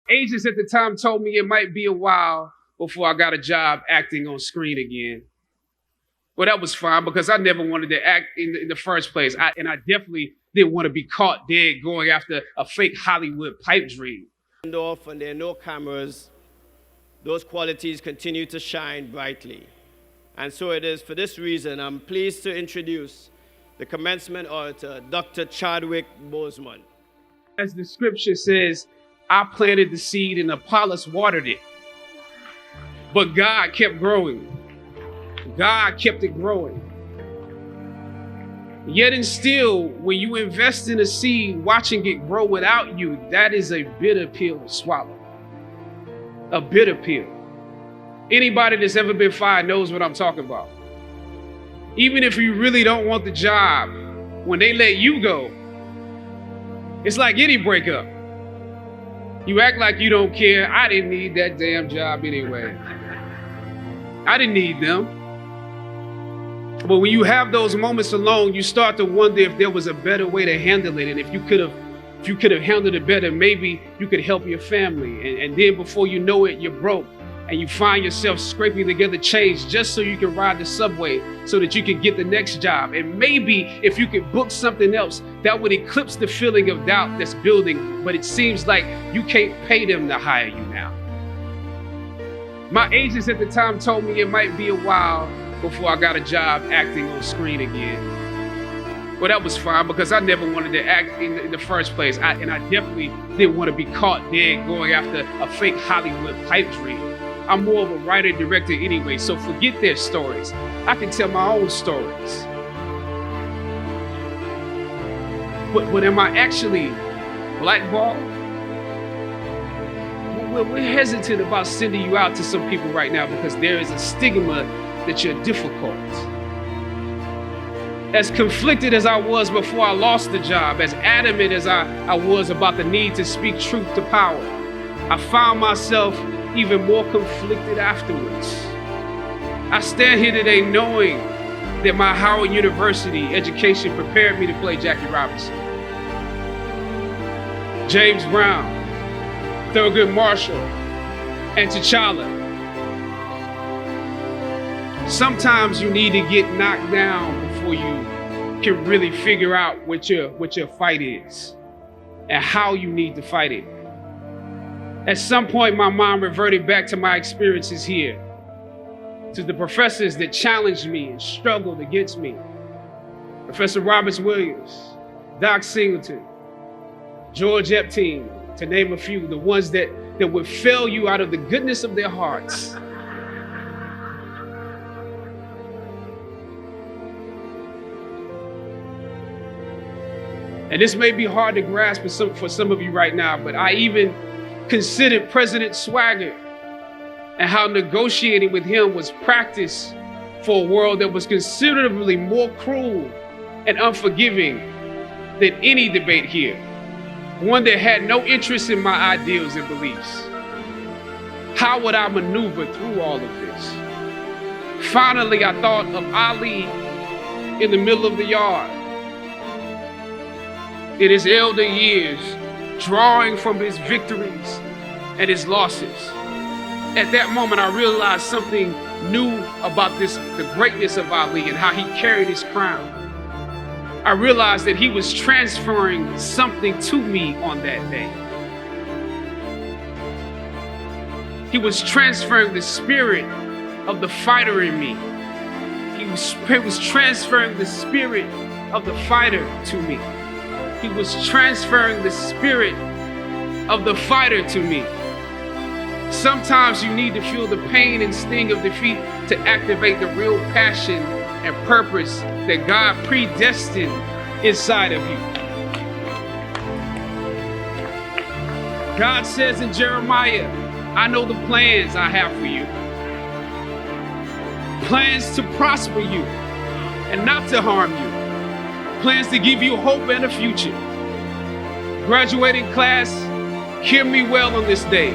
Agents at the time told me it might be a while before I got a job acting on screen again. Well, that was fine because I never wanted to act in the first place. And I definitely didn't want to be caught dead going after a fake Hollywood pipe dream. Off and there are no cameras, those qualities continue to shine brightly. And so it is for this reason I'm pleased to introduce the commencement orator, Dr. Chadwick Boseman. As the scripture says, I planted the seed and Apollos watered it. But God kept growing. God kept it growing. Yet and still, when you invest in a seed, watching it grow without you, that is a bitter pill to swallow. A bitter pill. Anybody that's ever been fired knows what I'm talking about. Even if you really don't want the job, when they let you go, it's like any breakup. You act like you don't care. I didn't need that damn job anyway. I didn't need them. But when you have those moments alone, you start to wonder if there was a better way to handle it. And if you could have handled it better, maybe you could help your family. And then before you know it, you're broke. And you find yourself scraping together change just so you can ride the subway so that you can get the next job. And maybe if you could book something else, that would eclipse the feeling of doubt that's building. But it seems like you can't pay them to hire you now. My agents at the time told me it might be a while before I got a job acting on screen again. Well, that was fine because I never wanted to act in the first place. And I definitely didn't want to be caught dead going after a fake Hollywood pipe dream. I'm more of a writer-director anyway, so forget their stories. I can tell my own stories. But am I actually blackballed? We're hesitant about sending you out to some people right now because there is a stigma that you're difficult. As conflicted as I was before I lost the job, as adamant as I was about the need to speak truth to power, I found myself even more conflicted afterwards. I stand here today knowing that my Howard University education prepared me to play Jackie Robinson, James Brown, Thurgood Marshall, and T'Challa. Sometimes you need to get knocked down before you can really figure out what your fight is and how you need to fight it. At some point, my mind reverted back to my experiences here, to the professors that challenged me and struggled against me. Professor Robert Williams, Doc Singleton, George Epstein, to name a few, the ones that would fail you out of the goodness of their hearts. And this may be hard to grasp for some of you right now, but I even considered President Swagger and how negotiating with him was practice for a world that was considerably more cruel and unforgiving than any debate here. One that had no interest in my ideals and beliefs. How would I maneuver through all of this? Finally, I thought of Ali in the middle of the yard, in his elder years, drawing from his victories and his losses. At that moment, I realized something new about the greatness of Ali and how he carried his crown. I realized that he was transferring something to me on that day. He was transferring the spirit of the fighter in me. He was transferring the spirit of the fighter to me. He was transferring the spirit of the fighter to me. Sometimes you need to feel the pain and sting of defeat to activate the real passion and purpose that God predestined inside of you. God says in Jeremiah, I know the plans I have for you. Plans to prosper you and not to harm you. Plans to give you hope and a future. Graduating class, hear me well on this day.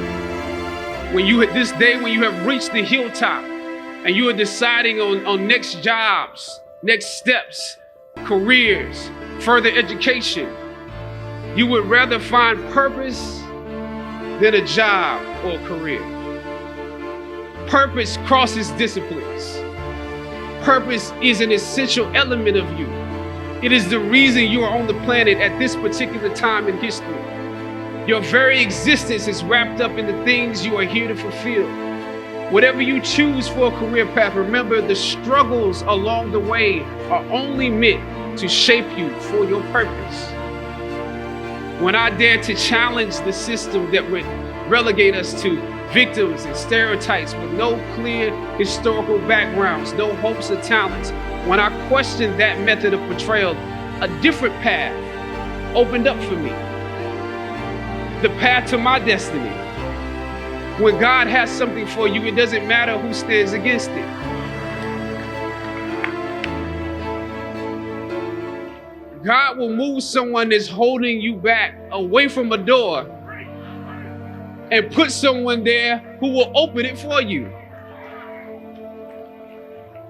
When you have reached the hilltop and you are deciding on next jobs, next steps, careers, further education, you would rather find purpose than a job or career. Purpose crosses disciplines. Purpose is an essential element of you. It is the reason you are on the planet at this particular time in history. Your very existence is wrapped up in the things you are here to fulfill. Whatever you choose for a career path, remember the struggles along the way are only meant to shape you for your purpose. When I dare to challenge the system that would relegate us to victims and stereotypes with no clear historical backgrounds, no hopes or talents, when I questioned that method of portrayal, a different path opened up for me. The path to my destiny. When God has something for you, it doesn't matter who stands against it. God will move someone that's holding you back away from a door and put someone there who will open it for you.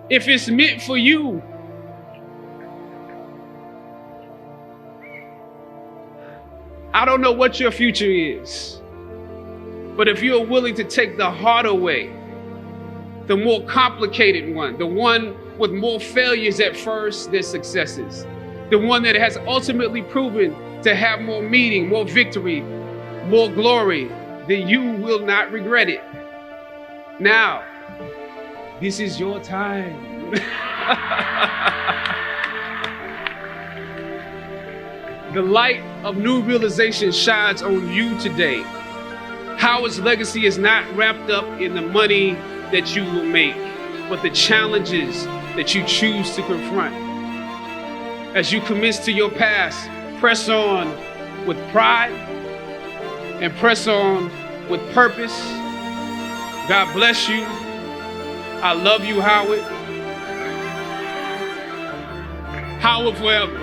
If it's meant for you, I don't know what your future is, but if you're willing to take the harder way, the more complicated one, the one with more failures at first than successes, the one that has ultimately proven to have more meaning, more victory, more glory, then you will not regret it. Now, this is your time. The light of new realization shines on you today. Howard's legacy is not wrapped up in the money that you will make, but the challenges that you choose to confront. As you commit to your past, press on with pride and press on with purpose. God bless you. I love you, Howard. Howard forever.